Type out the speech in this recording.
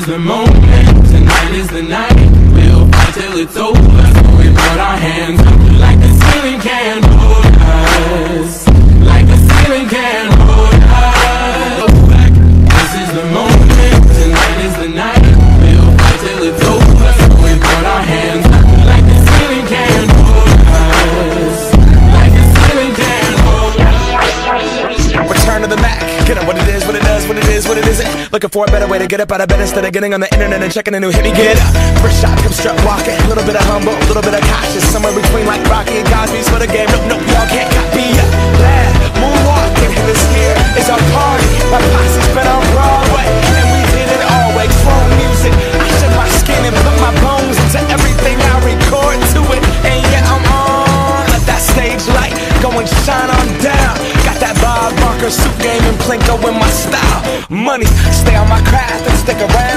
The moment, tonight is the night. We'll fight till it's over. So we put our hands up like the ceiling can hold us. Like the ceiling can hold us. This is the moment, tonight is the night. We'll fight till it's over. So we put our hands up like the ceiling can hold us. Like the ceiling can hold us. Return to the Mac. Get up what it is, what it does, what it is, what it isn't. Looking for a better way to get up out of bed instead of getting on the internet and checking a new hit. Me get up, first shot, come strut walking. A little bit of humble, a little bit of cautious. Somewhere between like Rocky and Cosby's for the game. Nope, nope, y'all can't copy ya. Glad moonwalking, and this here is our party. My posse's been on Broadway, and we did it all way. Chrome music, I shed my skin and put my bones into everything I record to it. And yeah, I'm on, let that stage light go and shine on down. Got that Bob Barker suit game and Plinko in my style. Money, stay on my craft and stick around.